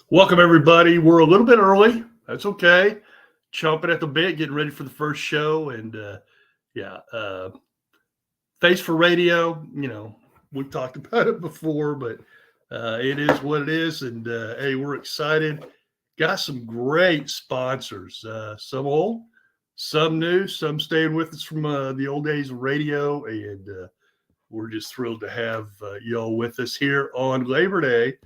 Welcome, everybody. We're a little bit early. That's okay. Chomping at the bit, getting ready for the first show. And yeah, Face for Radio, we've talked about it before, but it is what it is. And hey, we're excited. Got some great sponsors, some old, some new, some staying with us from the old days of radio. And we're just thrilled to have y'all with us here on Labor Day.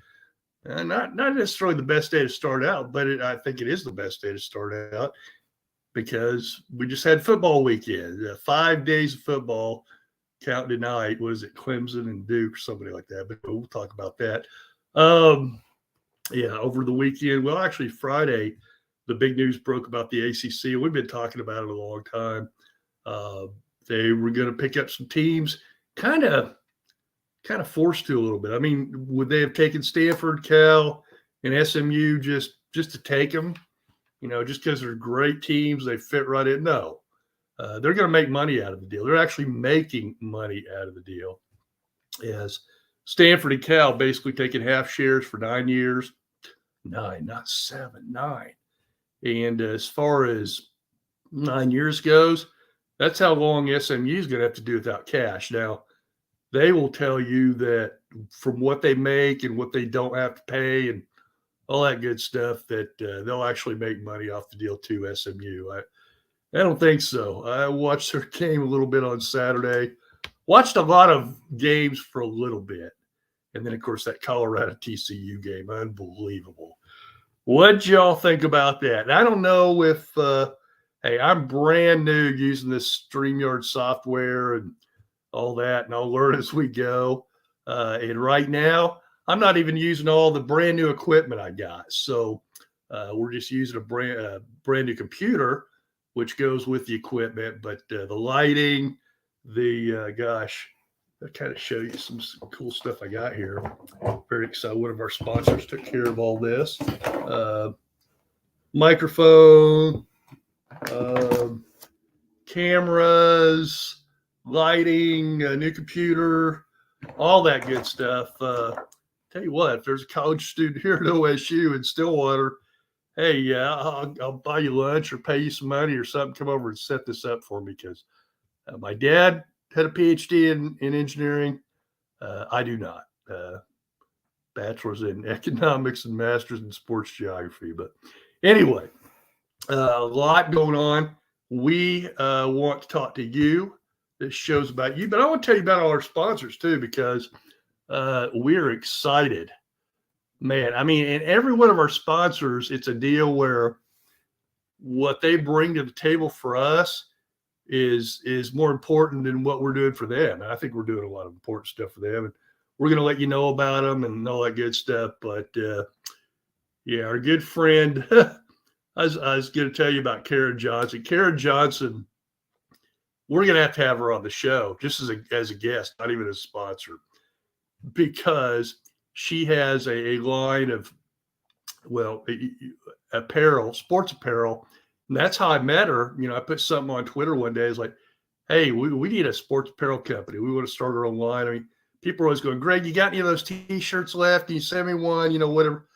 Not necessarily the best day to start out, but I think it is the best day to start out because we just had football weekend, 5 days of football, counting tonight. Was it Clemson and Duke or somebody like that? But we'll talk about that. Yeah, over the weekend. Well, actually, Friday, the big news broke about the ACC. We've been talking about it a long time. They were going to pick up some teams, kind of forced to a little bit. I mean, would they have taken Stanford, Cal, and SMU just to take them? Just because they're great teams, they fit right in? No. They're going to make money out of the deal. They're actually making money out of the deal. As Stanford and Cal basically taking half shares for 9 years. 9, not 7, 9. And as far as 9 years goes, that's how long SMU is going to have to do without cash. Now, they will tell you that from what they make and what they don't have to pay and all that good stuff, that they'll actually make money off the deal too, SMU. I don't think so. I watched their game a little bit on Saturday, watched a lot of games for a little bit. And then, of course, that Colorado TCU game, unbelievable. What'd y'all think about that? And I don't know if, hey, I'm brand new using this StreamYard software and all that, and I'll learn as we go. And right now, I'm not even using all the brand new equipment I got. So we're just using a brand new computer, which goes with the equipment. But the lighting, I'll kind of show you some cool stuff I got here. Very excited. One of our sponsors took care of all this. Microphone, cameras, lighting, a new computer, all that good stuff. Tell you what, if there's a college student here at OSU in Stillwater, hey, yeah, I'll buy you lunch or pay you some money or something. Come over and set this up for me because my dad had a PhD in engineering. I do not. Bachelor's in economics and master's in sports geography. But anyway, a lot going on. We want to talk to you. This show's about you, but I want to tell you about all our sponsors too, because we're excited, man. I mean, and every one of our sponsors, it's a deal where what they bring to the table for us is more important than what we're doing for them. And I think we're doing a lot of important stuff for them, and we're going to let you know about them and all that good stuff. But yeah, our good friend, I was going to tell you about Karen Johnson. Karen Johnson, we're going to have her on the show just as a guest, not even as a sponsor, because she has a line of, well, apparel, sports apparel. And that's how I met her. I put something on Twitter one day. It's like, hey, we need a sports apparel company. We want to start our own line. I mean, people are always going, Greg, you got any of those T-shirts left? Can you send me one? Whatever.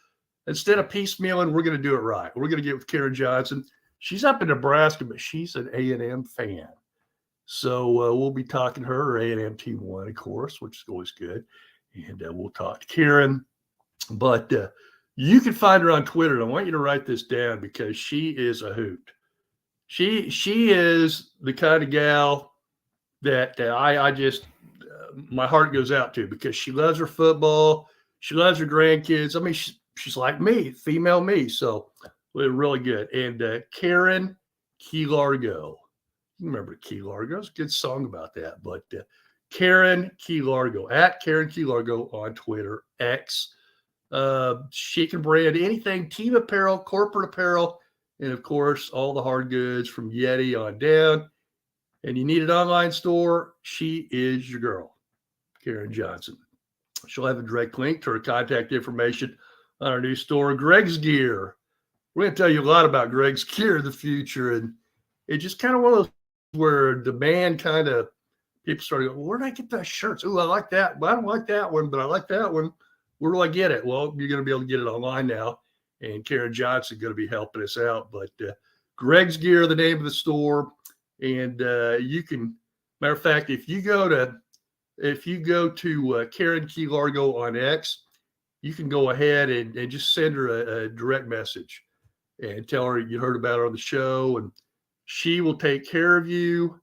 Instead of piecemealing, we're going to do it right. We're going to get with Karen Johnson. She's up in Nebraska, but she's an A&M fan. So we'll be talking to her A&M Team 1, of course, which is always good. And we'll talk to Karen. But you can find her on Twitter. And I want you to write this down because she is a hoot. She is the kind of gal that I just my heart goes out to because she loves her football. She loves her grandkids. I mean, she's like me, female me. So we're really good. And Karen Key Largo. You remember Key Largo? It's a good song about that. But Karen Key Largo, at Karen Key Largo on Twitter, X. She can brand anything, team apparel, corporate apparel, and of course, all the hard goods from Yeti on down. And you need an online store, she is your girl, Karen Johnson. She'll have a direct link to her contact information on our new store, Greg's Gear. We're going to tell you a lot about Greg's Gear in the future. And it's just kind of one of those where demand kind of, people started going, where did I get those shirts? Oh, I like that. Well, I don't like that one, but I like that one. Where do I get it? Well, you're going to be able to get it online now. and Karen Johnson going to be helping us out. But Greg's Gear, the name of the store, and you can. Matter of fact, if you go to Karen Key Largo on X, you can go ahead and just send her a direct message and tell her you heard about her on the show, and she will take care of you.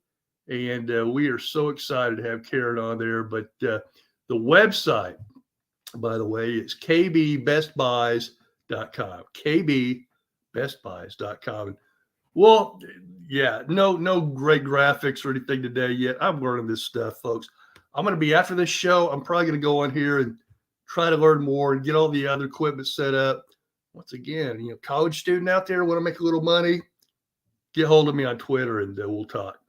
And we are so excited to have Karen on there. But the website, by the way, is kbbestbuys.com. kbbestbuys.com. Well, yeah, no great graphics or anything today yet. I'm learning this stuff, folks. I'm going to be after this show. I'm probably going to go on here and try to learn more and get all the other equipment set up. Once again, college student out there want to make a little money, get hold of me on Twitter and we'll talk.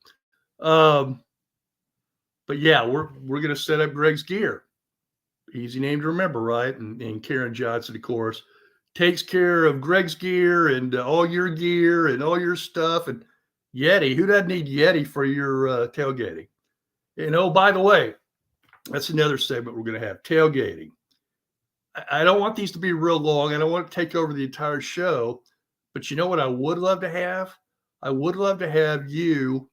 But yeah, we're going to set up Greg's Gear. Easy name to remember, right? And Karen Johnson, of course, takes care of Greg's Gear and all your gear and all your stuff. And Yeti, who doesn't need Yeti for your tailgating? And oh, by the way, that's another segment we're going to have, tailgating. I don't want these to be real long. I don't want to take over the entire show. But you know what I would love to have? I would love to have you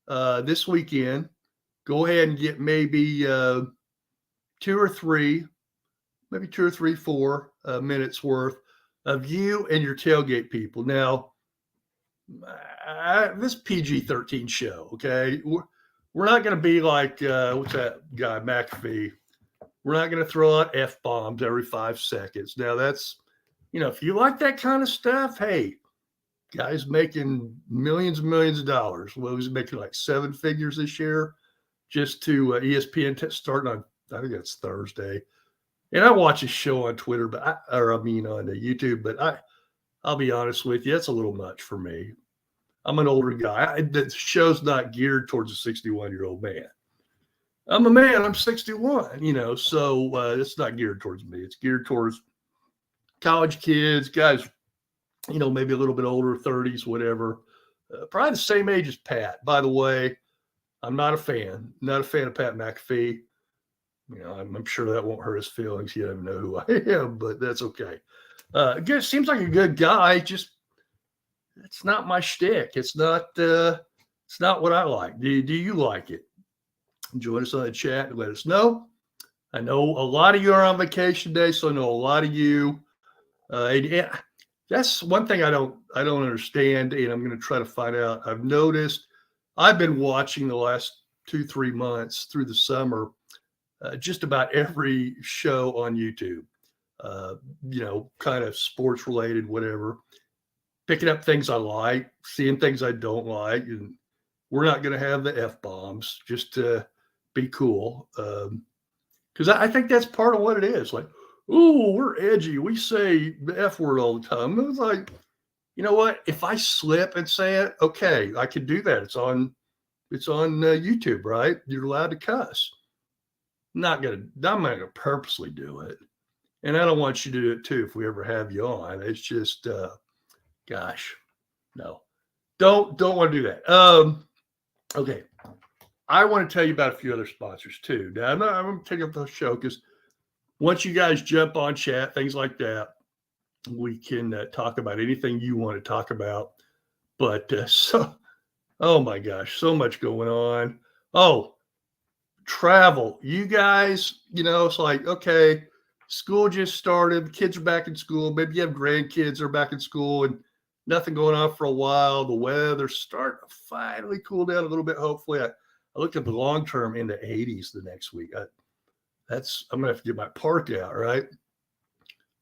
this weekend go ahead and get maybe 2 or 3, 4 minutes worth of you and your tailgate people. Now, this PG-13 show, okay? We're not going to be like, what's that guy, McAfee? We're not going to throw out F-bombs every 5 seconds. Now, that's, if you like that kind of stuff, hey, guy's making millions and millions of dollars. Well, he's making like 7 figures this year just to ESPN starting on, I think that's Thursday. And I watch his show on Twitter, on YouTube, but I'll be honest with you, that's a little much for me. I'm an older guy. The show's not geared towards a 61-year-old man. I'm a man. I'm 61, so it's not geared towards me. It's geared towards college kids, guys, maybe a little bit older, 30s, whatever. Probably the same age as Pat. By the way, I'm not a fan of Pat McAfee. I'm sure that won't hurt his feelings. He doesn't know who I am, but that's okay. Seems like a good guy. Just it's not my shtick. It's not what I like. Do you like it? Join us on the chat and let us know. I know a lot of you are on vacation day, so I know a lot of you. And that's one thing I don't understand, and I'm going to try to find out. I've noticed. I've been watching the last 2-3 months through the summer, just about every show on YouTube. Kind of sports related, whatever. Picking up things I like, seeing things I don't like, and we're not going to have the F-bombs just to be cool. Because I think that's part of what it is. Like, ooh, we're edgy. We say the F word all the time. It was like, you know what? If I slip and say it, okay, I can do that. It's on YouTube, right? You're allowed to cuss. I'm not gonna purposely do it. And I don't want you to do it too if we ever have you on. It's just gosh, no. Don't want to do that. Okay. I want to tell you about a few other sponsors too. Now, I'm going to take up the show because once you guys jump on chat, things like that, we can talk about anything you want to talk about. But oh my gosh, so much going on. Oh, travel. You guys, it's like, okay, school just started. The kids are back in school. Maybe you have grandkids that are back in school and nothing going on for a while. The weather's starting to finally cool down a little bit. Hopefully, I looked at the long term in the 80s the next week. I'm going to have to get my park out, right?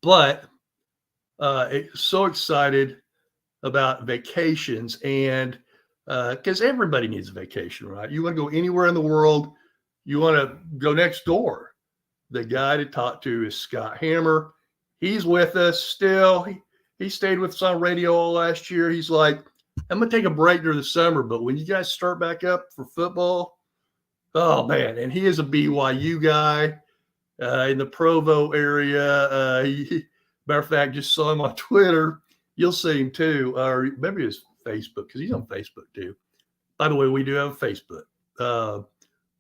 But so excited about vacations and because everybody needs a vacation, right? You want to go anywhere in the world. You want to go next door. The guy to talk to is Scott Hammer. He's with us still. He stayed with us on radio all last year. He's like, I'm going to take a break during the summer, but when you guys start back up for football, oh, man. And he is a BYU guy in the Provo area. Matter of fact, just saw him on Twitter. You'll see him too, or maybe his Facebook, because he's on Facebook too. By the way, we do have a Facebook.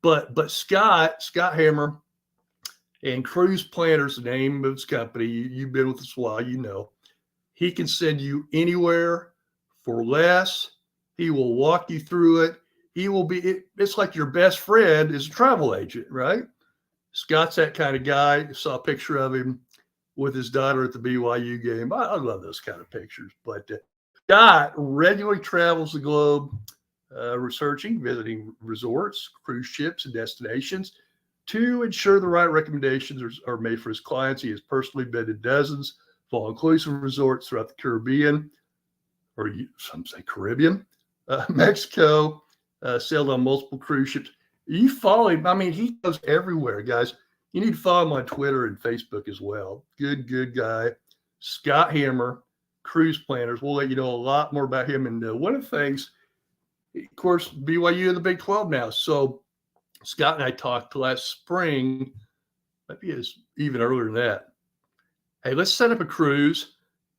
But Scott Hammer and Cruise Planners, the name of his company. You've been with us a while, He can send you anywhere for less. He will walk you through it. He will be, it's like your best friend is a travel agent, right? Scott's that kind of guy. I saw a picture of him with his daughter at the BYU game. I love those kind of pictures. But Scott regularly travels the globe, researching, visiting resorts, cruise ships, and destinations to ensure the right recommendations are made for his clients. He has personally been to dozens of all-inclusive resorts throughout the Caribbean, or some say Caribbean, Mexico, sailed on multiple cruise ships. You follow him. I mean, he goes everywhere, guys. You need to follow him on Twitter and Facebook as well. Good guy. Scott Hammer, Cruise Planners. We'll let you know a lot more about him. And one of the things, of course, BYU in the Big 12 now. So Scott and I talked last spring, maybe it's even earlier than that. Hey, let's set up a cruise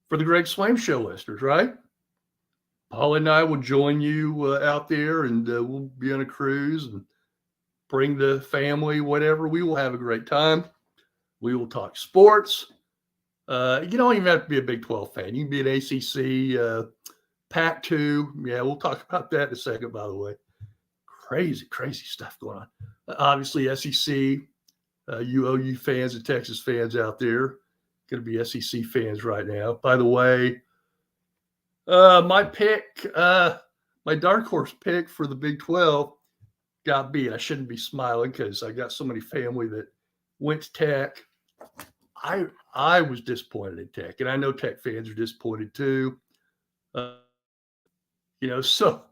for the Greg Swaim Show listeners, right? Paul and I will join you out there, and we'll be on a cruise and bring the family, whatever. We will have a great time. We will talk sports. You don't even have to be a Big 12 fan. You can be an ACC, Pac-2. Yeah, we'll talk about that in a second, by the way. Crazy stuff going on. Obviously, SEC, UOU fans and Texas fans out there. Going to be SEC fans right now. By the way, my pick, my dark horse pick for the Big 12 got beat. I shouldn't be smiling because I got so many family that went to Tech. I was disappointed in Tech, and I know Tech fans are disappointed too. So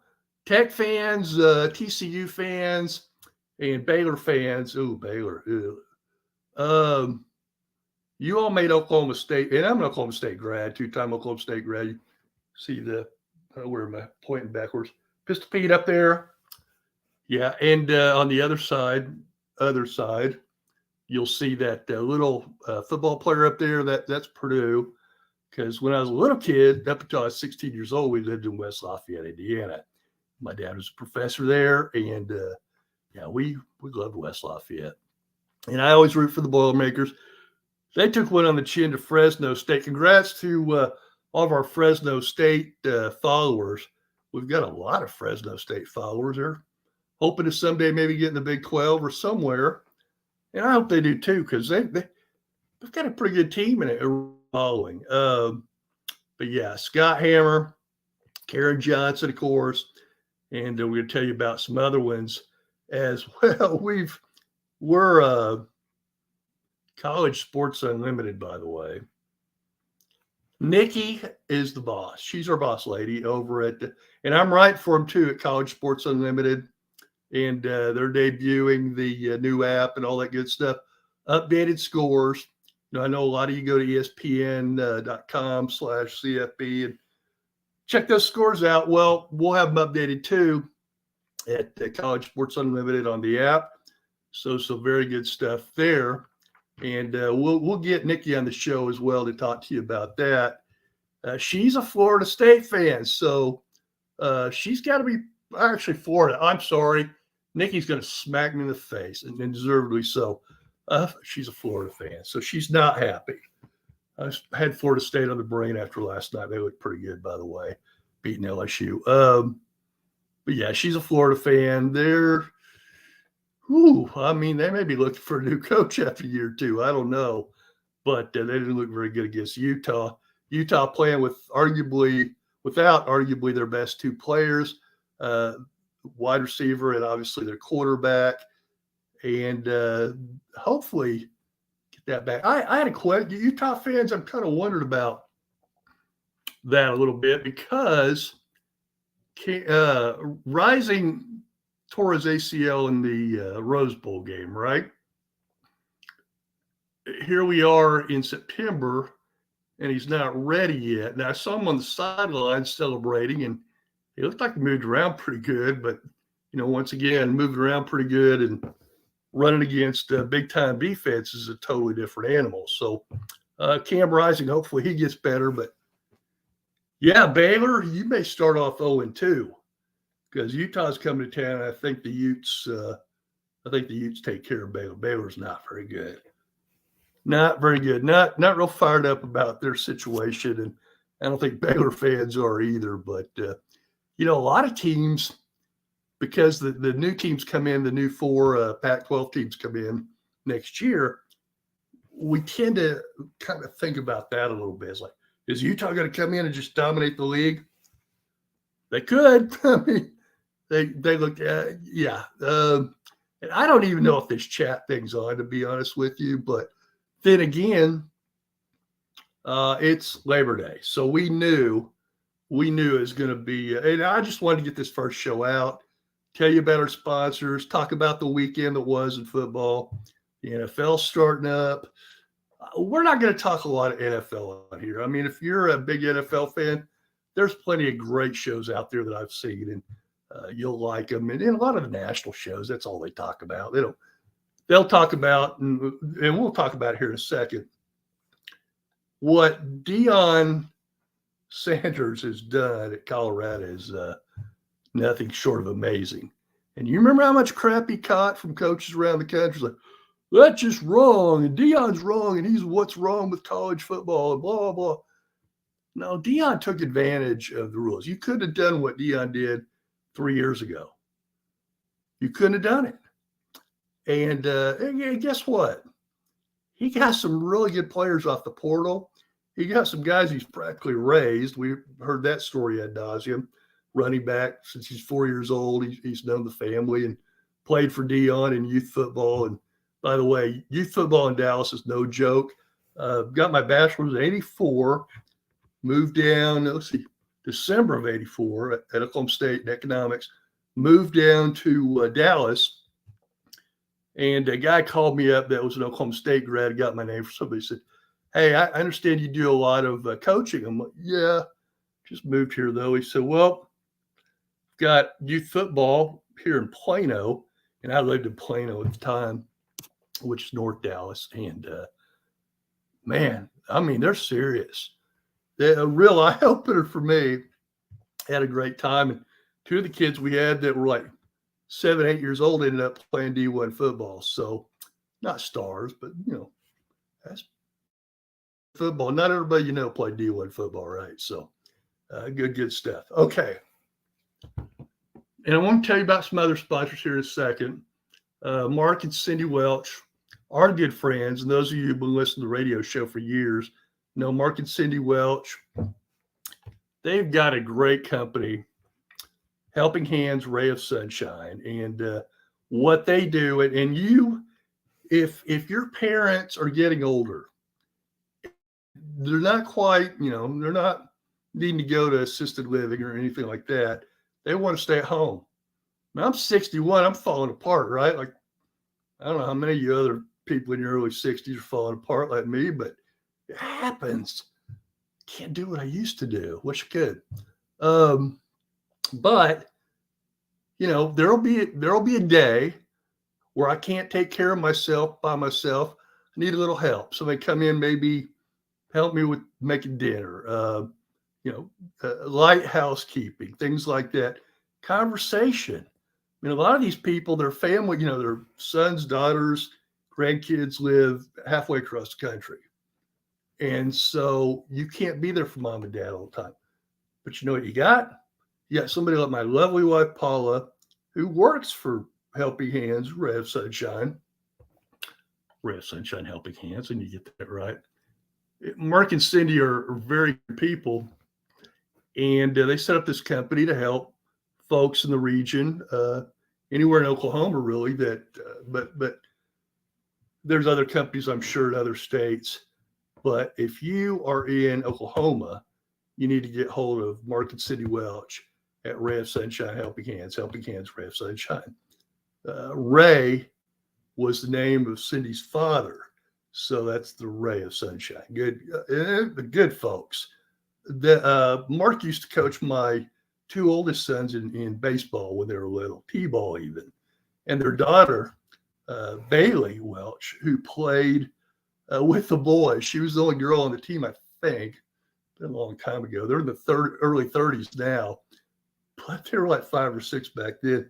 Tech fans, TCU fans, and Baylor fans. Ooh, Baylor. You all made Oklahoma State, and I'm an Oklahoma State grad, two-time Oklahoma State grad. You see where am I pointing backwards? Pistol Pete up there. Yeah, and on the other side, you'll see that little football player up there. That's Purdue. Because when I was a little kid, up until I was 16 years old, we lived in West Lafayette, Indiana. My dad was a professor there, and we loved West Lafayette. And I always root for the Boilermakers. They took one on the chin to Fresno State. Congrats to all of our Fresno State followers. We've got a lot of Fresno State followers there. Hoping to someday maybe get in the Big 12 or somewhere. And I hope they do too, because they've got a pretty good team in it following. But yeah, Scott Hammer, Karen Johnson, of course. And we're going to tell you about some other ones as well. We're College Sports Unlimited, by the way. Nikki is the boss. She's our boss lady over and I'm right for them too at College Sports Unlimited. And they're debuting the new app and all that good stuff. Updated scores. I know a lot of you go to ESPN.com/CFB and check those scores out. Well, we'll have them updated too at College Sports Unlimited on the app. So very good stuff there. And we'll get Nikki on the show as well to talk to you about that. She's a Florida State fan, so she's got to be actually Florida. I'm sorry. Nikki's going to smack me in the face, and deservedly so. She's a Florida fan, so she's not happy. I had Florida State on the brain after last night. They looked pretty good, by the way, beating LSU. But yeah, she's a Florida fan. They may be looking for a new coach after a year or two. I don't know. But they didn't look very good against Utah. Utah playing without arguably their best two players, wide receiver and obviously their quarterback. And hopefully get that back. I had a question. Utah fans, I'm kind of wondering about that a little bit because Rising tore his ACL in the Rose Bowl game, right? Here we are in September, and he's not ready yet. Now, I saw him on the sideline celebrating, and he looked like he moved around pretty good, but, once again, moving around pretty good and running against big-time defense is a totally different animal. So, Cam Rising, hopefully he gets better. But, yeah, Baylor, you may start off 0-2 because Utah's coming to town. And I think the Utes take care of Baylor. Baylor's not very good. Not very good. Not real fired up about their situation. And I don't think Baylor fans are either. But, a lot of teams, because the new teams come in, the new 4 Pac-12 teams come in next year, we tend to kind of think about that a little bit. It's like, is Utah going to come in and just dominate the league? They could. I mean, they look at, yeah. And I don't even know if this chat thing's on, to be honest with you. But then again, it's Labor Day. So we knew it was going to be, and I just wanted to get this first show out, tell you about our sponsors, talk about the weekend that was in football. The NFL starting up. We're not going to talk a lot of NFL on here. I mean, if you're a big NFL fan, there's plenty of great shows out there that I've seen, and you'll like them. And a lot of the national shows, that's all they talk about. They'll talk about, and we'll talk about it here in a second, what Deion Sanders has done at Colorado is nothing short of amazing. And you remember how much crap he caught from coaches around the country? Like, that's just wrong, and Deion's wrong, and he's what's wrong with college football, and blah, blah, blah. No, Deion took advantage of the rules. You couldn't have done what Deion did 3 years ago. You couldn't have done it. And guess what? He got some really good players off the portal. He got some guys he's practically raised. We heard that story ad nauseum. Running back since he's 4 years old. He's known the family and played for Deion in youth football. And by the way, youth football in Dallas is no joke. Got my bachelor's in 84. Moved down, December of 84 at Oklahoma State in economics. Moved down to Dallas. And a guy called me up that was an Oklahoma State grad, got my name for somebody, said, hey, I understand you do a lot of coaching. I'm like, yeah, just moved here though. He said, well, got youth football here in Plano. And I lived in Plano at the time, which is North Dallas. And man, I mean, they're serious. They're a real eye opener for me. Had a great time. And 2 of the kids we had that were like 7, 8 years old ended up playing D1 football. So not stars, but that's football. Not everybody played D1 football, right? So good stuff. Okay. And I want to tell you about some other sponsors here in a second. Mark and Cindy Welch are good friends. And those of you who've been listening to the radio show for years know Mark and Cindy Welch. They've got a great company, Helping Hands, Ray of Sunshine. And what they do, and you, if your parents are getting older, they're not quite, they're not needing to go to assisted living or anything like that. They want to stay at home. Now, I'm 61. I'm falling apart, right? Like, I don't know how many of you other people in your early 60s are falling apart like me, but it happens. Can't do what I used to do. Wish I could. But, there'll be a day where I can't take care of myself by myself. I need a little help. Somebody come in, maybe help me with making dinner, light housekeeping, things like that. Conversation. A lot of these people, their family, their sons, daughters, grandkids live halfway across the country. And so you can't be there for mom and dad all the time. But you know what you got? You got somebody like my lovely wife, Paula, who works for Helping Hands, Ray of Sunshine. Ray of Sunshine, Helping Hands, and you get that right. Mark and Cindy are very good people, and they set up this company to help folks in the region, anywhere in Oklahoma, really. But there's other companies, I'm sure, in other states. But if you are in Oklahoma, you need to get hold of Mark and Cindy Welch at Ray of Sunshine, Helping Hands, Ray of Sunshine. Ray was the name of Cindy's father. So that's the Ray of Sunshine. Good folks. Mark used to coach my 2 oldest sons in baseball when they were little, T-ball even. And their daughter, Bailey Welch, who played with the boys. She was the only girl on the team, I think. Been a long time ago. They're in the early 30s now. But they were like 5 or 6 back then.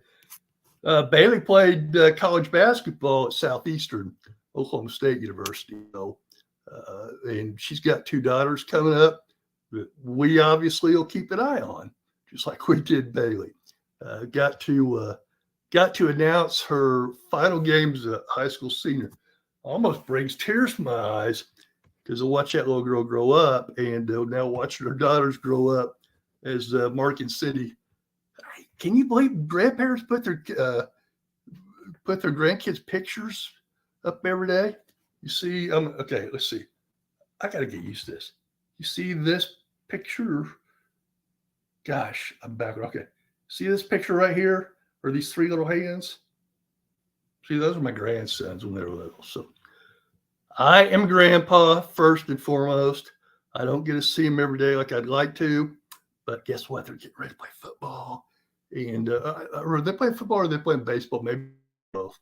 Bailey played college basketball at Southeastern Oklahoma State University. And she's got 2 daughters coming up. that we obviously will keep an eye on, just like we did Bailey. Got to announce her final game as a high school senior. Almost brings tears to my eyes because I watch that little girl grow up, and now watching her daughters grow up as Mark and Cindy. Can you believe grandparents put their grandkids' pictures up every day? You see, okay, let's see. I got to get used to this. You see this picture? Gosh, I'm back. Okay. See this picture right here? Or these three little hands? See, those are my grandsons when they were little. So I am grandpa first and foremost. I don't get to see them every day like I'd like to. But guess what? They're getting ready to play football. And are they playing football or are they playing baseball? Maybe both.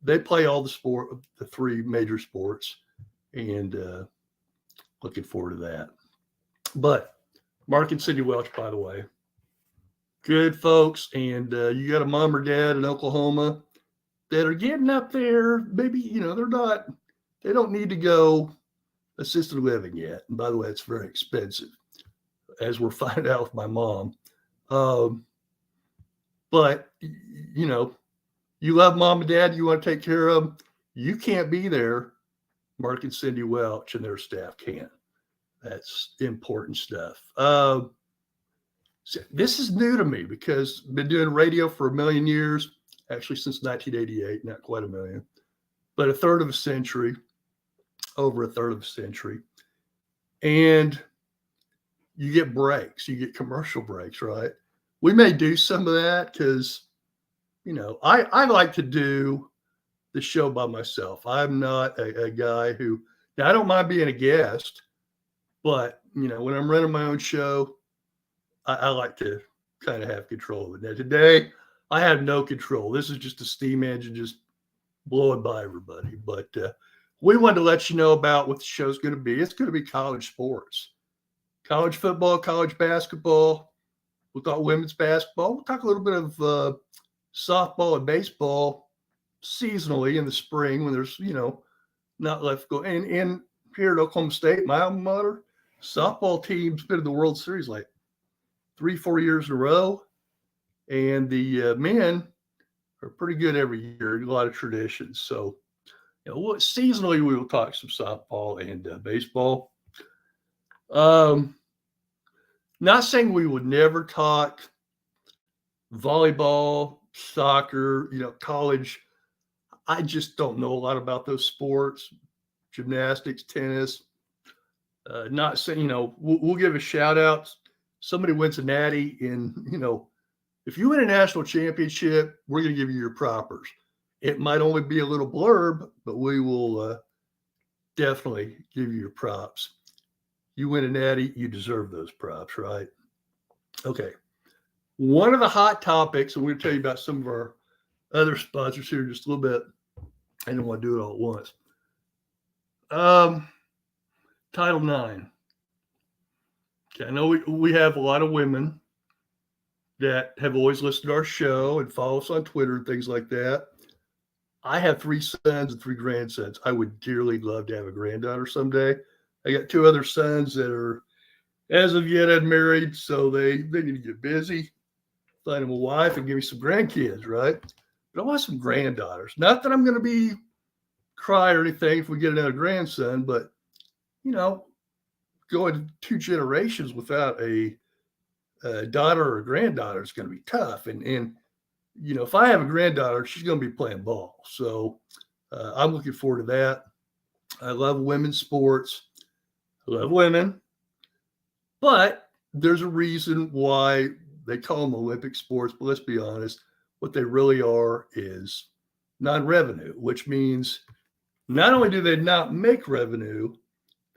They play all the three major sports. And looking forward to that. But Mark and Cindy Welch, by the way, good folks. And you got a mom or dad in Oklahoma that are getting up there. Maybe, they don't need to go assisted living yet. And by the way, it's very expensive, as we're finding out with my mom. But, you love mom and dad, you want to take care of them. You can't be there. Mark and Cindy Welch and their staff can. That's important stuff. So this is new to me because I've been doing radio for a million years, actually since 1988, not quite a million, but over a third of a century. And you get breaks, you get commercial breaks, right? We may do some of that because, I like to do the show by myself. I'm not a guy who, now I don't mind being a guest, but, when I'm running my own show, I like to kind of have control of it. Now, today, I have no control. This is just a steam engine just blowing by everybody. But we wanted to let you know about what the show's going to be. It's going to be college sports, college football, college basketball. We'll talk women's basketball. We'll talk a little bit of softball and baseball seasonally in the spring when there's, not left go. And here at Oklahoma State, my alma mater, softball team's been in the World Series like 3-4 years in a row. And the men are pretty good every year. A lot of traditions. So, seasonally we will talk some softball and baseball. Not saying we would never talk volleyball, soccer, college. I just don't know a lot about those sports, gymnastics, tennis. Not saying, we'll give a shout out. Somebody wins a natty and, if you win a national championship, we're going to give you your propers. It might only be a little blurb, but we will definitely give you your props. You win a natty, you deserve those props, right? Okay. One of the hot topics, and we're going to tell you about some of our other sponsors here in just a little bit. I didn't want to do it all at once. Title IX. Okay, I know we have a lot of women that have always listened to our show and follow us on Twitter and things like that. I have 3 sons and 3 grandsons. I would dearly love to have a granddaughter someday. I got 2 other sons that are, as of yet, unmarried, so they need to get busy, find them a wife, and give me some grandkids, right? But I want some granddaughters. Not that I'm going to cry or anything if we get another grandson, but, going 2 generations without a daughter or a granddaughter is going to be tough. And if I have a granddaughter, she's going to be playing ball. So I'm looking forward to that. I love women's sports. I love women. But there's a reason why they call them Olympic sports. But let's be honest, what they really are is non-revenue, which means not only do they not make revenue,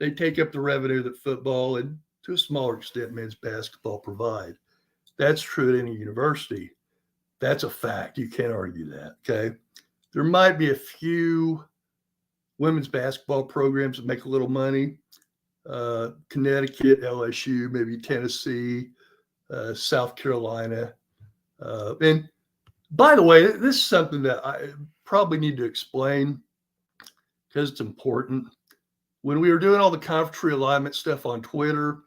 they take up the revenue that football and to a smaller extent men's basketball provide. That's true at any university. That's a fact. You can't argue that, okay? There might be a few women's basketball programs that make a little money. Connecticut, LSU, maybe Tennessee, South Carolina. And by the way, this is something that I probably need to explain because it's important. When we were doing all the conference realignment stuff on Twitter,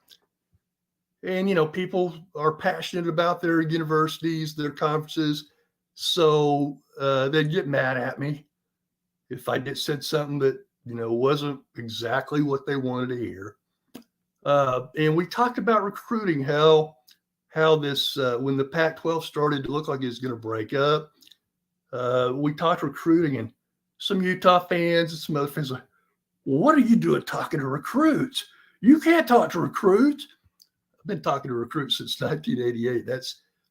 And, people are passionate about their universities, their conferences. So they'd get mad at me if I said something that, wasn't exactly what they wanted to hear. And we talked about recruiting, how this, when the Pac-12 started to look like it was going to break up, we talked recruiting, and some Utah fans and some other fans like, what are you doing talking to recruits? You can't talk to recruits. I've been talking to recruits since 1988.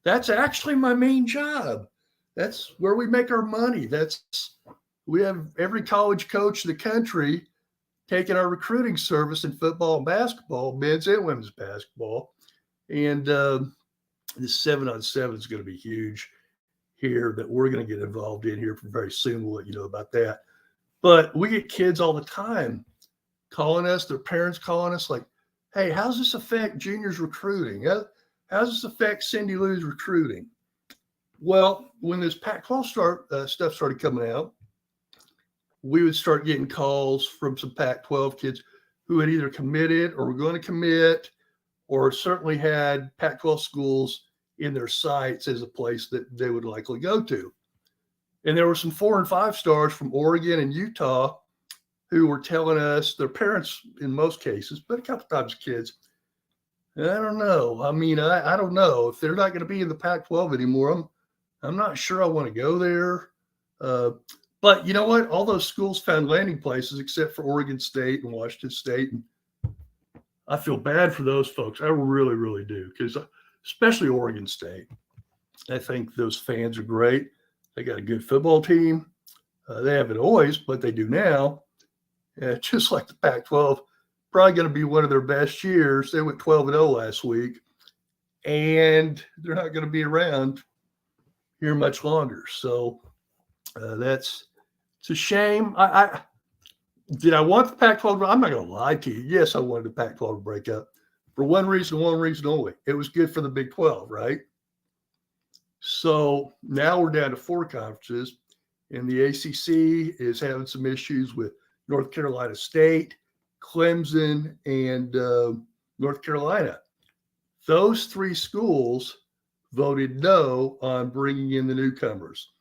That's actually my main job. That's where we make our money. We have every college coach in the country taking our recruiting service in football and basketball, men's and women's basketball. And this 7-on-7 is going to be huge here that we're going to get involved in here very soon. We'll let you know about that. But we get kids all the time calling us, their parents calling us like, hey, how's this affect juniors recruiting? How's this affect Cindy Lou's recruiting? Well, when this Pac-12 stuff started coming out, we would start getting calls from some Pac-12 kids who had either committed or were going to commit, or certainly had Pac-12 schools in their sights as a place that they would likely go to. And there were some 4 and 5 stars from Oregon and Utah who were telling us, their parents in most cases, but a couple times kids, I don't know. I mean, I don't know. If they're not going to be in the Pac-12 anymore, I'm not sure I want to go there. But you know what? All those schools found landing places except for Oregon State and Washington State. And I feel bad for those folks. I really, really do, because especially Oregon State. I think those fans are great. They got a good football team. They haven't always, but they do now. Just like the Pac-12, probably going to be one of their best years. They went 12-0 last week, and they're not going to be around here much longer. So it's a shame. Did I want the Pac-12? I'm not going to lie to you. Yes, I wanted the Pac-12 to break up for one reason only. It was good for the Big 12, right? So now we're down to 4 conferences, and the ACC is having some issues with North Carolina State, Clemson, and North Carolina. Those 3 schools voted no on bringing in the newcomers,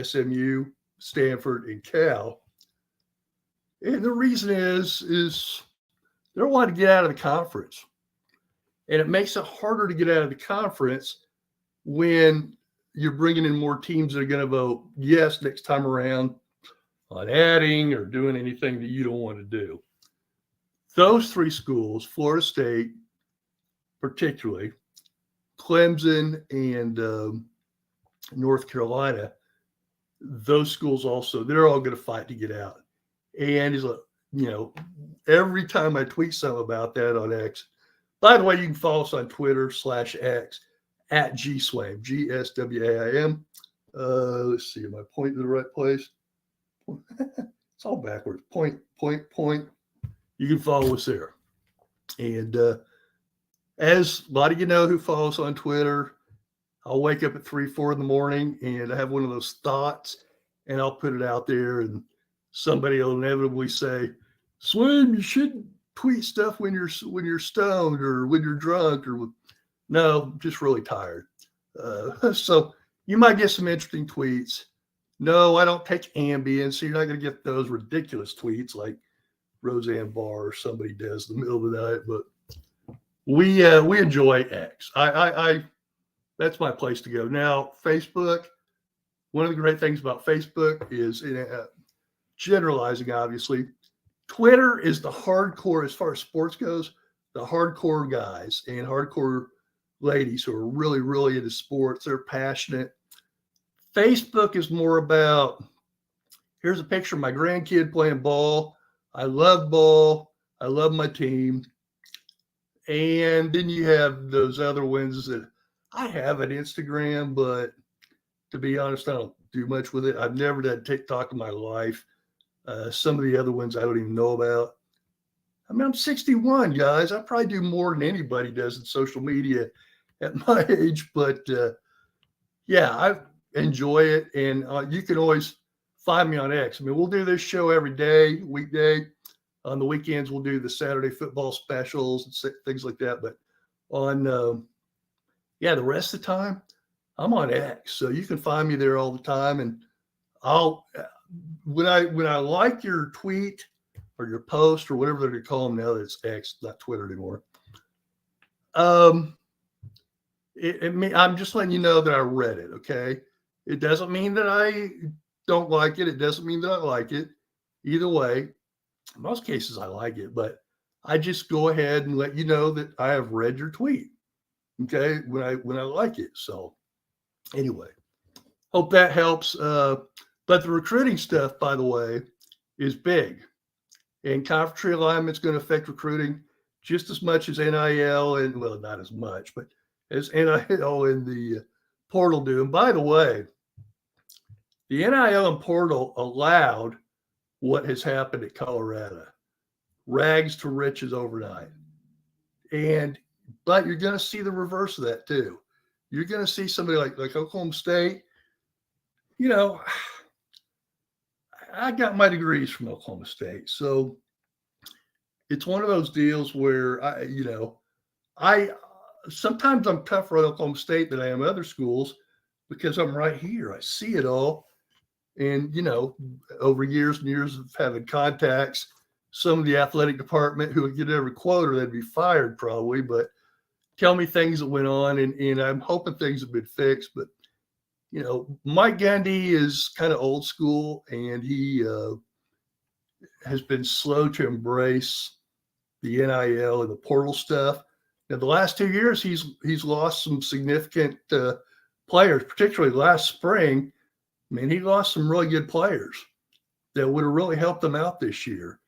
SMU, Stanford, and Cal. And the reason is they don't want to get out of the conference. And it makes it harder to get out of the conference when you're bringing in more teams that are going to vote yes next time around on adding or doing anything that you don't want to do. Those 3 schools, Florida State particularly, Clemson, and North Carolina, those schools also, they're all going to fight to get out. And he's like, every time I tweet something about that on X, by the way, you can follow us on Twitter /X at GSWAIM, GSWAIM. Let's see, am I pointing to the right place? It's all backwards. Point. You can follow us there. And as a lot of you know who follow us on Twitter, I'll wake up at 3, 4 in the morning and I have one of those thoughts and I'll put it out there, and somebody will inevitably say, Swaim, you shouldn't tweet stuff when you're stoned or when you're drunk or no, I'm just really tired. So you might get some interesting tweets. No, I don't take Ambien, so you're not going to get those ridiculous tweets like Roseanne Barr or somebody does in the middle of the night. But we enjoy X. I that's my place to go. Now, Facebook, one of the great things about Facebook is, generalizing, obviously, Twitter is the hardcore, as far as sports goes, the hardcore guys and hardcore ladies who are really, really into sports. They're passionate. Facebook is more about, here's a picture of my grandkid playing ball. I love ball. I love my team. And then you have those other ones that I have an Instagram, but to be honest, I don't do much with it. I've never done TikTok in my life. Some of the other ones I don't even know about. I mean, I'm 61, guys. I probably do more than anybody does in social media at my age. But yeah, I enjoy it. And you can always find me on X. I mean, we'll do this show every day, weekday. On the weekends, we'll do the Saturday football specials and things like that. But on, the rest of the time, I'm on X. So you can find me there all the time. And I'll, when I like your tweet or your post or whatever they're going to call them now, that it's X, not Twitter anymore. I'm just letting you know that I read it. Okay. It doesn't mean that I don't like it. It doesn't mean that I like it. Either way, in most cases I like it, but I just go ahead and let you know that I have read your tweet. Okay. When I like it. So anyway, hope that helps. But the recruiting stuff, by the way, is big. And conference realignment is going to affect recruiting just as much as NIL, and well, not as much, but as NIL and the portal do. And by the way, the NIL and portal allowed what has happened at Colorado, rags to riches overnight. But you're going to see the reverse of that too. You're going to see somebody like Oklahoma State. You know, I got my degrees from Oklahoma State, so it's one of those deals where I sometimes I'm tougher at Oklahoma State than I am other schools because I'm right here. I see it all. And, over years and years of having contacts, some of the athletic department who would get every quote or they'd be fired probably, but tell me things that went on. And I'm hoping things have been fixed. But, Mike Gundy is kind of old school, and he has been slow to embrace the NIL and the portal stuff. Now, the last 2 years, he's lost some significant players, particularly last spring. I mean, he lost some really good players that would have really helped them out this year.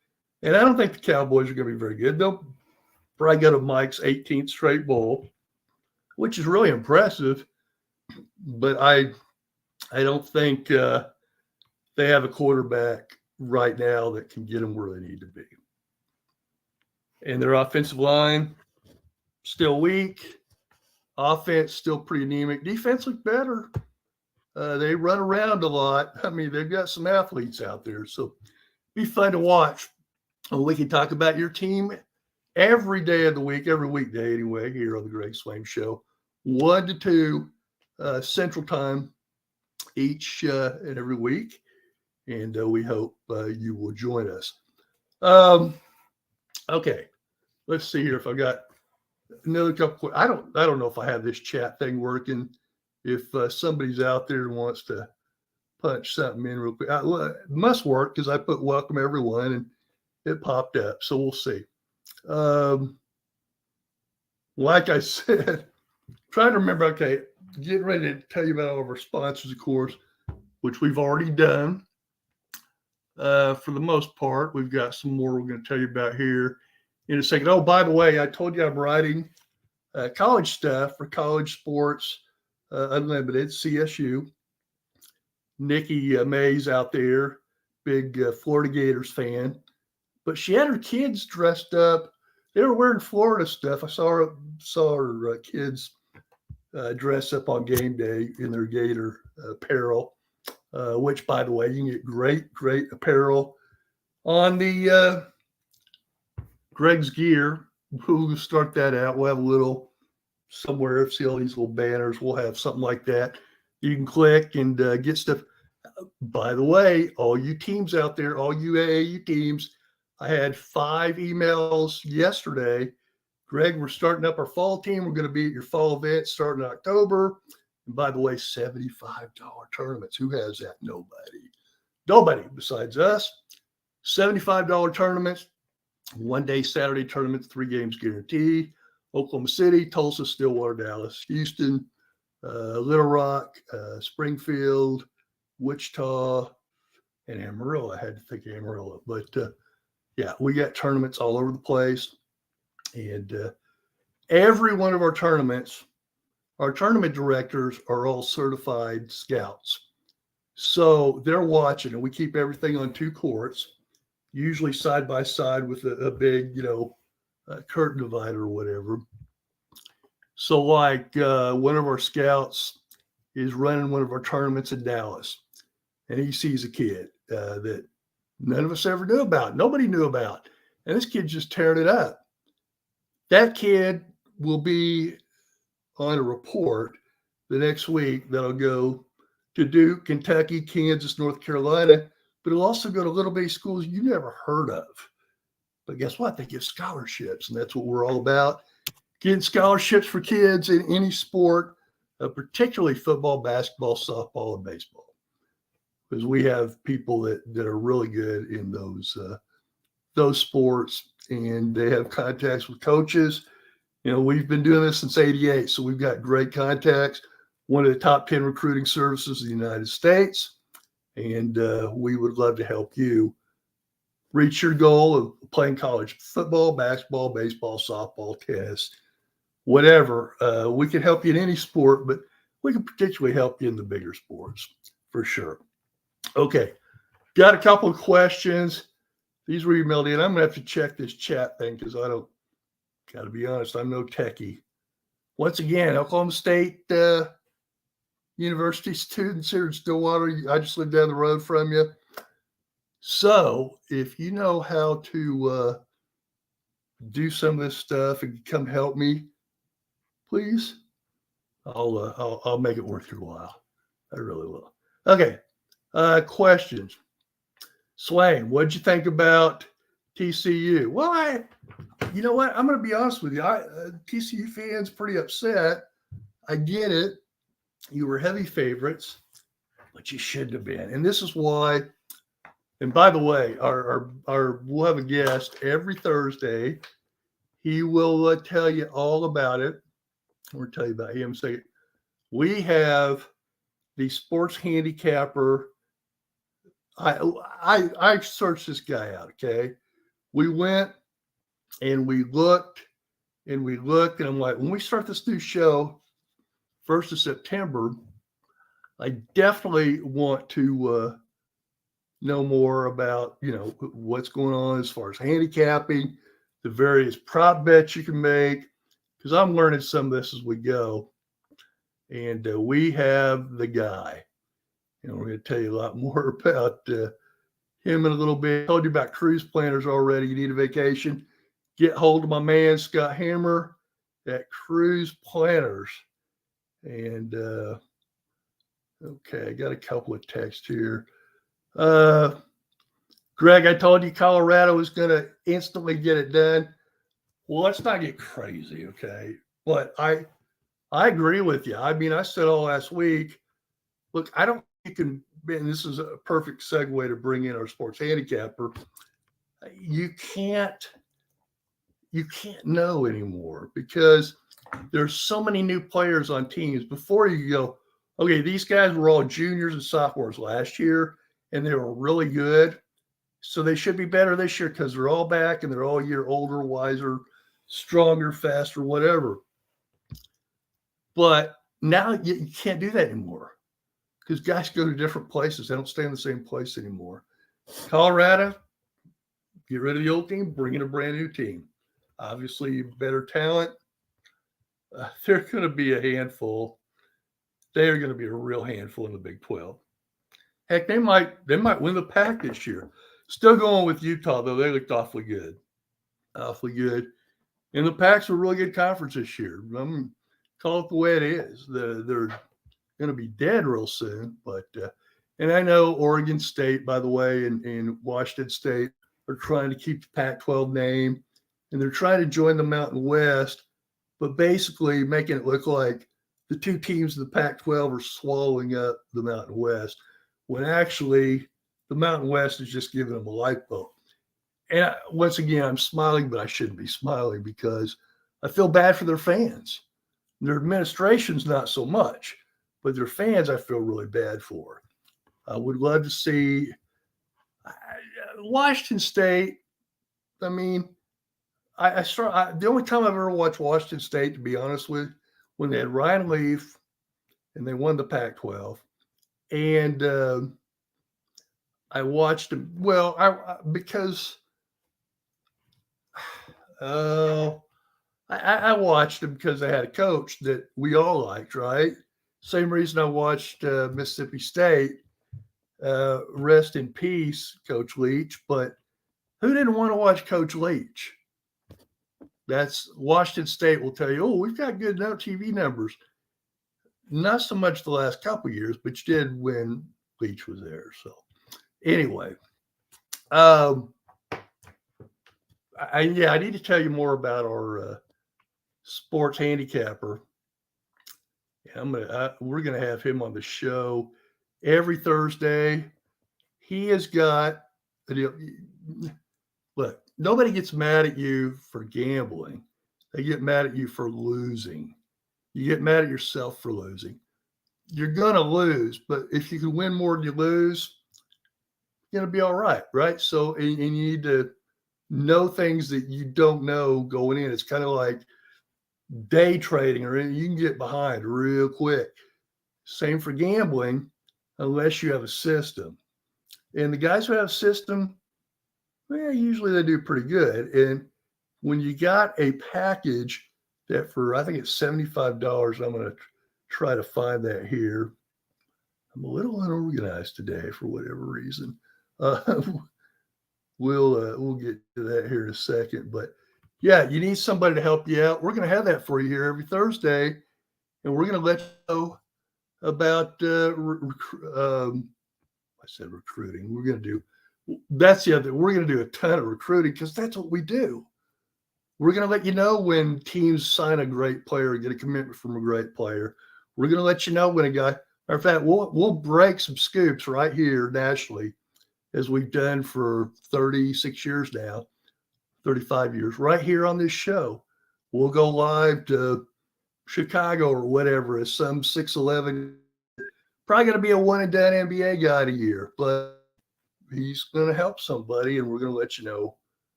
And I don't think the Cowboys are going to be very good. They'll probably go to Mike's 18th straight bowl, which is really impressive. But I don't think they have a quarterback right now that can get them where they need to be. And their offensive line, still weak. Offense, still pretty anemic. Defense look better. They run around a lot. I mean, they've got some athletes out there. So be fun to watch. And we can talk about your team every day of the week, every weekday anyway, here on the Greg Swain Show. 1 to 2 Central Time each and every week. And we hope you will join us. Okay, let's see here if I got another couple. I don't know if I have this chat thing working. If somebody's out there and wants to punch something in real quick, it must work because I put welcome everyone and it popped up. So we'll see. Like I said, trying to remember. Okay, getting ready to tell you about all of our sponsors, of course, which we've already done. For the most part, we've got some more we're going to tell you about here in a second. Oh, by the way, I told you I'm writing college stuff for College Sports Unlimited, CSU. Nikki Mays out there, big Florida Gators fan. But she had her kids dressed up. They were wearing Florida stuff. I saw her kids dress up on game day in their Gator apparel, which, by the way, you can get great apparel on the Greg's Gear. We'll start that out. We'll have a little somewhere. See all these little banners. We'll have something like that. You can click and get stuff. By the way, all you teams out there, all you AAU teams, I had 5 emails yesterday. Greg, we're starting up our fall team. We're going to be at your fall event starting in October. And by the way, $75 tournaments. Who has that? Nobody besides us. $75 tournaments. 1-day Saturday tournaments, 3 games guaranteed. Oklahoma City, Tulsa, Stillwater, Dallas, Houston, Little Rock, Springfield, Wichita, and Amarillo. I had to think of Amarillo. But, yeah, we got tournaments all over the place. And every one of our tournaments, our tournament directors are all certified scouts. So they're watching, and we keep everything on 2 courts, usually side by side with a big, curtain divider or whatever. So like one of our scouts is running one of our tournaments in Dallas, and he sees a kid that none of us ever knew about. Nobody knew about. And this kid's just tearing it up. That kid will be on a report the next week that'll go to Duke, Kentucky, Kansas, North Carolina, but it'll also go to little bitty schools you never heard of. But guess what? They give scholarships, and that's what we're all about. Getting scholarships for kids in any sport, particularly football, basketball, softball, and baseball. Because we have people that are really good in those sports, and they have contacts with coaches. We've been doing this since '88, so we've got great contacts. One of the top 10 recruiting services in the United States, and we would love to help you reach your goal of playing college football, basketball, baseball, softball, tennis, whatever. We can help you in any sport, but we can particularly help you in the bigger sports for sure. Okay, got a couple of questions. These were emailed in. I'm going to have to check this chat thing because I don't, got to be honest, I'm no techie. Once again, Oklahoma State University students here in Stillwater. I just live down the road from you. So if you know how to do some of this stuff and come help me, please, I'll make it worth your while. I really will. Okay. Questions. Swain, what'd you think about TCU? Well, you know what? I'm going to be honest with you. TCU fans pretty upset. I get it. You were heavy favorites, but you shouldn't have been. And this is why. And by the way, we'll have a guest every Thursday. He will tell you all about it. We'll tell you about him. So we have the sports handicapper. I searched this guy out. Okay, we went and we looked and I'm like, when we start this new show, 1st of September, I definitely want to know more about what's going on as far as handicapping, the various prop bets you can make, because I'm learning some of this as we go. And we have the guy. We're going to tell you a lot more about him in a little bit. I told you about cruise planners already. You need a vacation, get hold of my man, Scott Hammer at Cruise Planners. And, okay, I got a couple of texts here. Greg, I told you Colorado was going to instantly get it done. Well, let's not get crazy, okay? But I agree with you. I mean, I said all last week, look, I don't think you can, and this is a perfect segue to bring in our sports handicapper. You can't know anymore because there's so many new players on teams. Before you go, okay, these guys were all juniors and sophomores last year, and they were really good. So they should be better this year because they're all back and they're all a year older, wiser, stronger, faster, whatever. But now you can't do that anymore because guys go to different places. They don't stay in the same place anymore. Colorado, get rid of the old team, bring in a brand new team. Obviously, better talent. They're going to be a handful. They are going to be a real handful in the Big 12. Heck, they might win the Pac this year. Still going with Utah, though. They looked awfully good. Awfully good. And the Pac's a really good conference this year. I'm call it the way it is. They're going to be dead real soon. But and I know Oregon State, by the way, and Washington State are trying to keep the Pac-12 name. And they're trying to join the Mountain West, but basically making it look like the two teams in the Pac-12 are swallowing up the Mountain West, when actually the Mountain West is just giving them a lifeboat. And once again, I'm smiling, but I shouldn't be smiling because I feel bad for their fans. Their administration's not so much, but their fans I feel really bad for. I would love to see Washington State. I mean, the only time I've ever watched Washington State, to be honest with, when they had Ryan Leaf and they won the Pac-12, and I watched them. Well, because I watched them because they had a coach that we all liked, right? Same reason I watched Mississippi State. Rest in peace, Coach Leach. But who didn't want to watch Coach Leach? That's Washington State will tell you, oh, we've got good TV numbers. Not so much the last couple of years, but you did when Leach was there. So anyway, I need to tell you more about our sports handicapper. We're gonna have him on the show every Thursday. He has got look. Nobody gets mad at you for gambling. They get mad at you for losing. You get mad at yourself for losing. You're gonna lose, but if you can win more than you lose, you're gonna be all right, right? So, and you need to know things that you don't know going in. It's kind of like day trading, or you can get behind real quick. Same for gambling, unless you have a system. And the guys who have a system, well, usually they do pretty good. And when you got a package that for, I think it's $75, I'm going to try to find that here. I'm a little unorganized today for whatever reason. We'll get to that here in a second. But yeah, you need somebody to help you out. We're going to have that for you here every Thursday. And we're going to let you know about, I said recruiting. We're going to do, that's the other, we're going to do a ton of recruiting because that's what we do. We're going to let you know when teams sign a great player and get a commitment from a great player. We're going to let you know when a guy, matter of fact, we'll break some scoops right here nationally, as we've done for 36 years now, 35 years, right here on this show. We'll go live to Chicago or whatever as some 6'11", probably going to be a one and done NBA guy a year, but he's going to help somebody, and we're going to let you know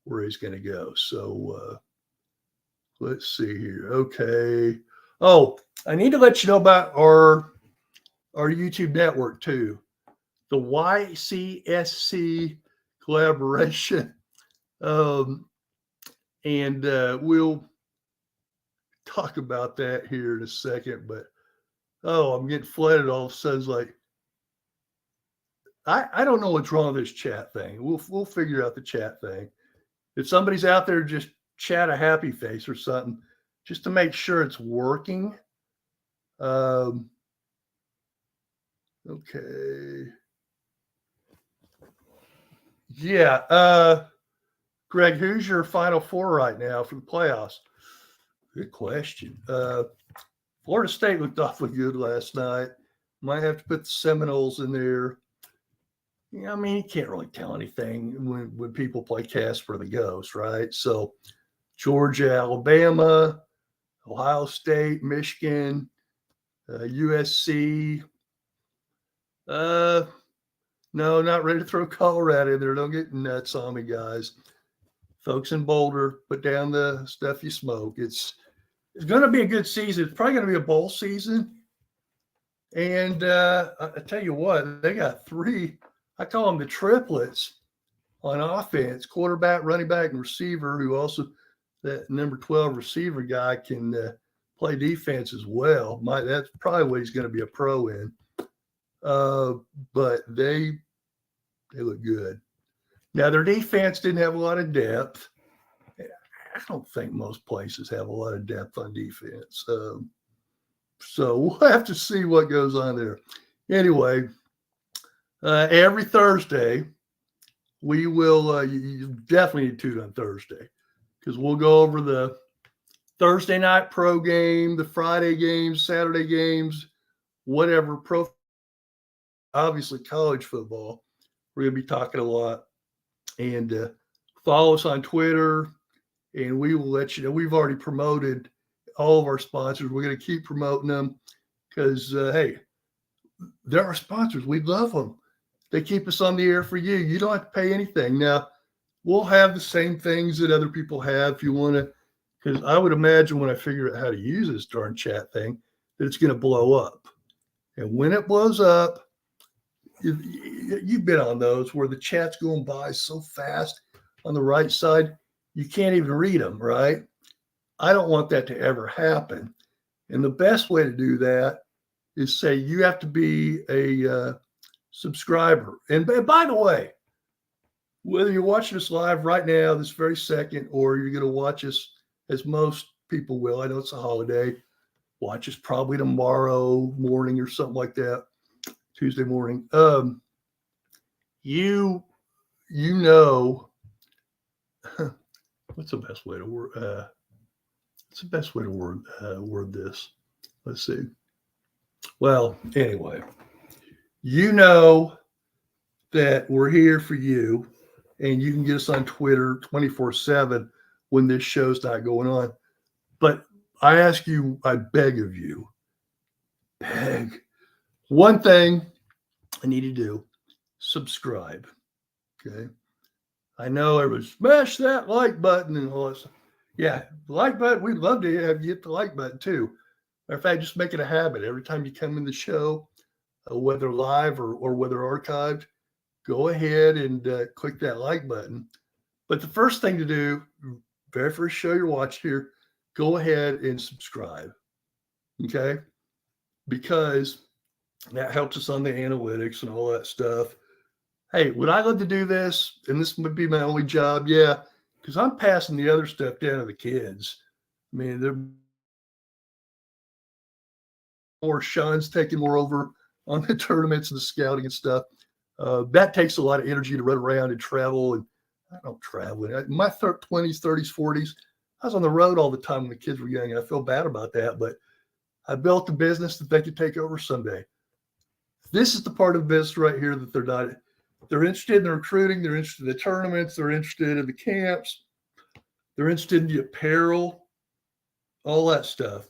where he's going to go. So let's see here. Okay. Oh, I need to let you know about our YouTube network too. The YCSC collaboration. And we'll talk about that here in a second. But, I'm getting flooded all of a sudden. It's like, I don't know what's wrong with this chat thing. We'll figure out the chat thing. If somebody's out there, just chat a happy face or something, just to make sure it's working. Okay. Yeah. Greg, who's your Final Four right now for the playoffs? Good question. Florida State looked awfully good last night. Might have to put the Seminoles in there. Yeah, I mean, you can't really tell anything when people play Casper the Ghost, right? So Georgia, Alabama, Ohio State, Michigan, USC. No, not ready to throw Colorado in there. Don't get nuts on me, guys. Folks in Boulder, put down the stuff you smoke. It's going to be a good season. It's probably going to be a bowl season. And I tell you what, they got three, I call them the triplets on offense, quarterback, running back, and receiver, who also, that number 12 receiver guy can play defense as well. That's probably what he's going to be a pro in. But they look good. Now, their defense didn't have a lot of depth. I don't think most places have a lot of depth on defense. So we'll have to see what goes on there. Anyway, every Thursday, we will, you definitely need to tune on Thursday, because we'll go over the Thursday night pro game, the Friday games, Saturday games, whatever, obviously college football. We're going to be talking a lot. And follow us on Twitter, and we will let you know. We've already promoted all of our sponsors. We're going to keep promoting them because, hey, they're our sponsors. We love them. They keep us on the air for you. You don't have to pay anything. Now, we'll have the same things that other people have if you want to, because I would imagine when I figure out how to use this darn chat thing, that it's going to blow up. And when it blows up, you've been on those where the chat's going by so fast on the right side, you can't even read them, right? I don't want that to ever happen. And the best way to do that is say you have to be a subscriber. And by the way, whether you're watching us live right now, this very second, or you're going to watch us as most people will. I know it's a holiday. Watch is probably tomorrow morning or something like that, Tuesday morning. You know, what's the best way to word? What's the best way to word this? Let's see. Well, anyway, you know that we're here for you, and you can get us on Twitter 24/7 when this show's not going on. But I ask you, I beg of you, beg. One thing I need to do, subscribe. Okay. I know everybody smash that like button and all that stuff. Yeah, like button. We'd love to have you hit the like button too. Matter of fact, just make it a habit. Every time you come in the show, whether live or whether archived, go ahead and click that like button. But the first thing to do, very first show you're watching here, go ahead and subscribe. Okay? Because that helps us on the analytics and all that stuff. Hey, would I love to do this? And this would be my only job? Yeah, because I'm passing the other stuff down to the kids. I mean, they're more Sean's taking more over on the tournaments and the scouting and stuff. That takes a lot of energy to run around and travel. And I don't travel. In my 20s, 30s, 40s, I was on the road all the time when the kids were young. And I feel bad about that, but I built a business that they could take over someday. This is the part of the business right here that they're not. They're interested in the recruiting. They're interested in the tournaments. They're interested in the camps. They're interested in the apparel, all that stuff.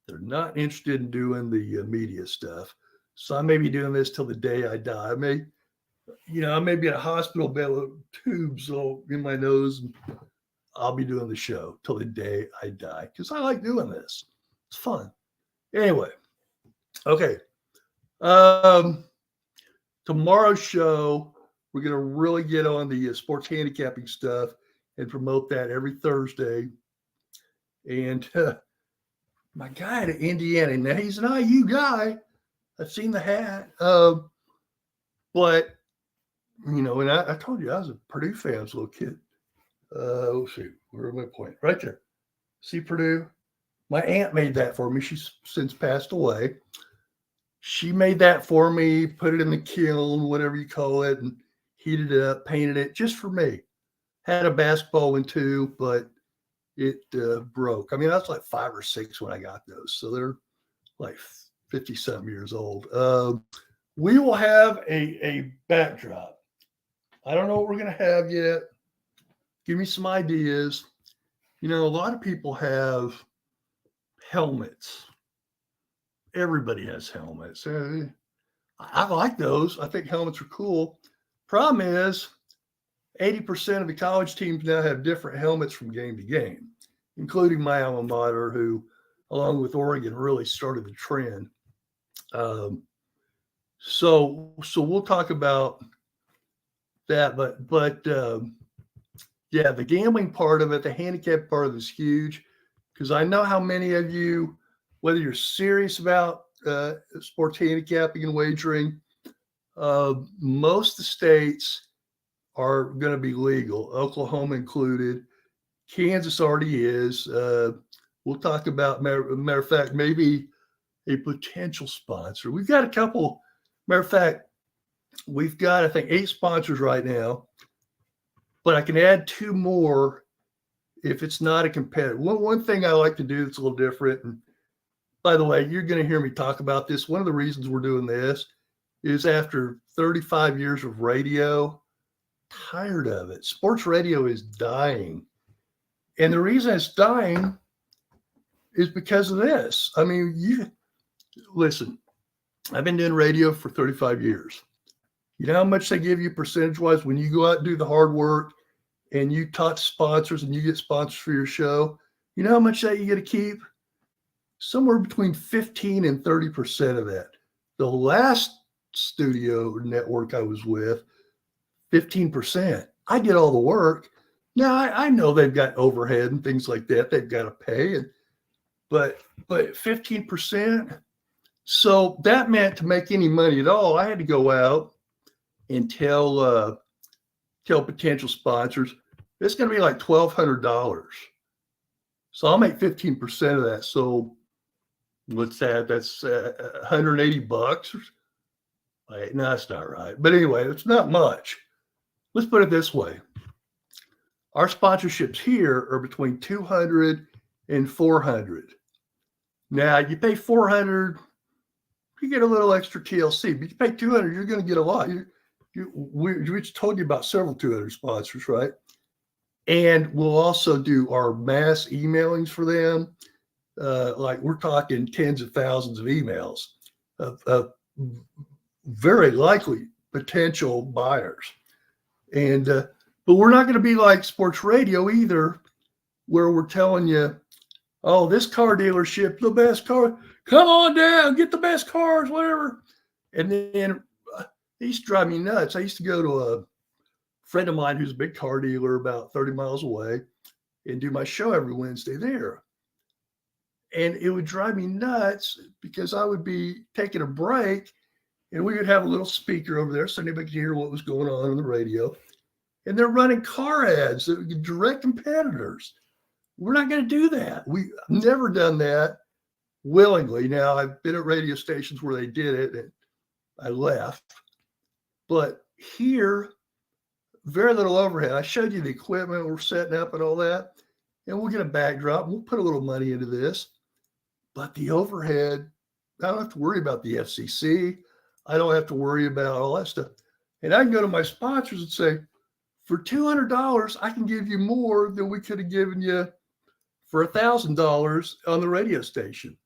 They're not interested in doing the media stuff. So I may be doing this till the day I die. I may be in a hospital bed with tubes all in my nose, and I'll be doing the show till the day I die because I like doing this. It's fun. Anyway, okay. Tomorrow's show, we're going to really get on the sports handicapping stuff and promote that every Thursday. And my guy at Indiana, now he's an IU guy. I've seen the hat. But, and I told you I was a Purdue fan as a little kid. Let's see, where am I pointing? Right there. See Purdue? My aunt made that for me. She's since passed away. She made that for me, put it in the kiln, whatever you call it, and heated it up, painted it just for me. Had a basketball one too, but it broke. I mean, I was like 5 or 6 when I got those. So they're like 50-something years old. We will have a backdrop. I don't know what we're going to have yet. Give me some ideas. A lot of people have helmets. Everybody has helmets. I like those. I think helmets are cool. Problem is, 80% of the college teams now have different helmets from game to game, including my alma mater, who, along with Oregon, really started the trend. So we'll talk about that. But yeah, the gambling part of it, the handicap part of it is huge, because I know how many of you, whether you're serious about sports handicapping and wagering, most of the states are going to be legal, Oklahoma included. Kansas already is. We'll talk about, matter of fact, maybe a potential sponsor. We've got a couple, matter of fact, we've got, I think, 8 sponsors right now, but I can add 2 more if it's not a competitor. One thing I like to do that's a little different, and by the way, you're going to hear me talk about this. One of the reasons we're doing this is after 35 years of radio, tired of it. Sports radio is dying. And the reason it's dying is because of this. I mean, listen, I've been doing radio for 35 years. You know how much they give you percentage-wise when you go out and do the hard work and you talk to sponsors and you get sponsors for your show? You know how much that you get to keep? Somewhere between 15 and 30% of that. The last studio network I was with, 15%. I did all the work. Now I know they've got overhead and things like that they've got to pay, but 15%. So that meant to make any money at all, I had to go out and tell potential sponsors it's going to be like $1,200 So I'll make 15% of that. So what's that? That's $180. Wait, no, that's not right. But anyway, it's not much. Let's put it this way. Our sponsorships here are between 200 and 400. Now you pay 400, you get a little extra TLC, but you pay 200, you're going to get a lot. We just told you about several 200 sponsors, right? And we'll also do our mass emailings for them. Like we're talking tens of thousands of emails of very likely potential buyers. And, but we're not going to be like sports radio either, where we're telling you, oh, this car dealership, the best car, come on down, get the best cars, whatever. And then it used to drive me nuts. I used to go to a friend of mine who's a big car dealer about 30 miles away and do my show every Wednesday there. And it would drive me nuts because I would be taking a break and we would have a little speaker over there so anybody could hear what was going on the radio. And they're running car ads, direct competitors. We're not going to do that. We've never done that willingly. Now, I've been at radio stations where they did it and I left. But here, very little overhead. I showed you the equipment we're setting up and all that. And we'll get a backdrop. We'll put a little money into this. But the overhead, I don't have to worry about the FCC. I don't have to worry about all that stuff. And I can go to my sponsors and say, for $200, I can give you more than we could have given you for $1,000 on the radio station.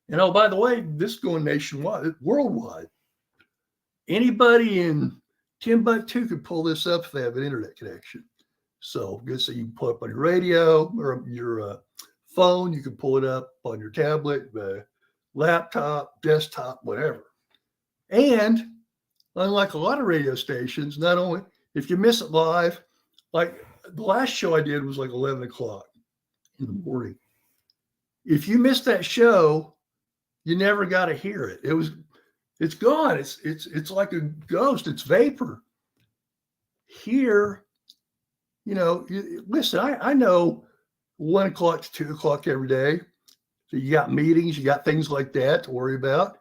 And oh, by the way, this is going nationwide, worldwide. Anybody in Timbuktu could pull this up if they have an internet connection. So good, so you can pull it up on your radio or your phone. You can pull it up on your tablet, laptop, desktop, whatever. And unlike a lot of radio stations, not only if you miss it live, like the last show I did was like 11 o'clock in the morning. If you missed that show, you never got to hear it. It's gone. It's like a ghost. It's vapor. Here, listen, I know 1 o'clock to 2 o'clock every day. So you got meetings, you got things like that to worry about.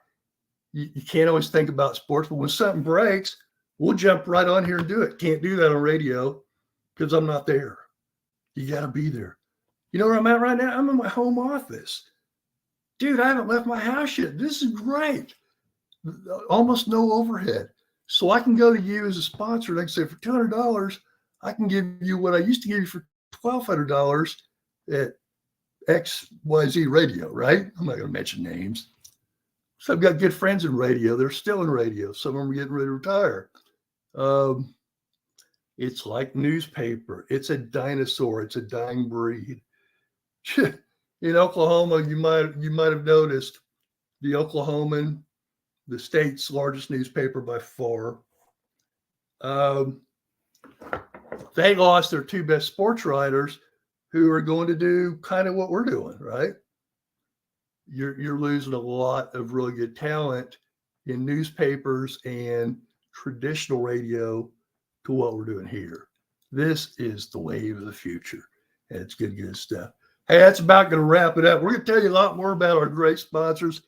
You can't always think about sports, but when something breaks, we'll jump right on here and do it. Can't do that on radio because I'm not there. You got to be there. You know where I'm at right now? I'm in my home office. Dude, I haven't left my house yet. This is great. Almost no overhead. So I can go to you as a sponsor and I can say, for $200, I can give you what I used to give you for $1,200 at XYZ Radio, right? I'm not going to mention names. So I've got good friends in radio. They're still in radio. Some of them are getting ready to retire. It's like newspaper. It's a dinosaur. It's a dying breed. In Oklahoma, you might have noticed the Oklahoman, the state's largest newspaper by far. They lost their two best sports writers who are going to do kind of what we're doing, right? You're losing a lot of really good talent in newspapers and traditional radio to what we're doing here. This is the wave of the future, and it's good stuff. Hey, that's about going to wrap it up. We're going to tell you a lot more about our great sponsors,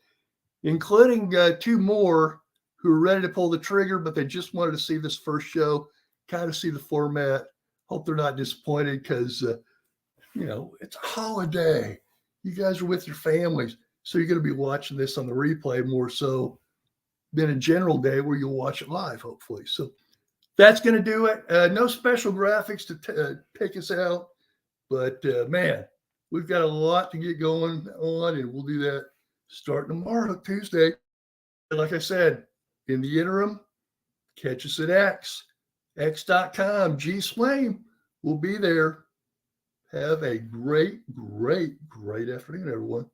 including two more who are ready to pull the trigger, but they just wanted to see this first show, kind of see the format. Hope they're not disappointed because, it's a holiday. You guys are with your families. So you're going to be watching this on the replay more so than a general day where you'll watch it live, hopefully. So that's going to do it. No special graphics to pick us out. But, man, we've got a lot to get going on, and we'll do that starting tomorrow, Tuesday. Like I said, in the interim, catch us at x.com. G Swaim will be there. Have a great afternoon, everyone.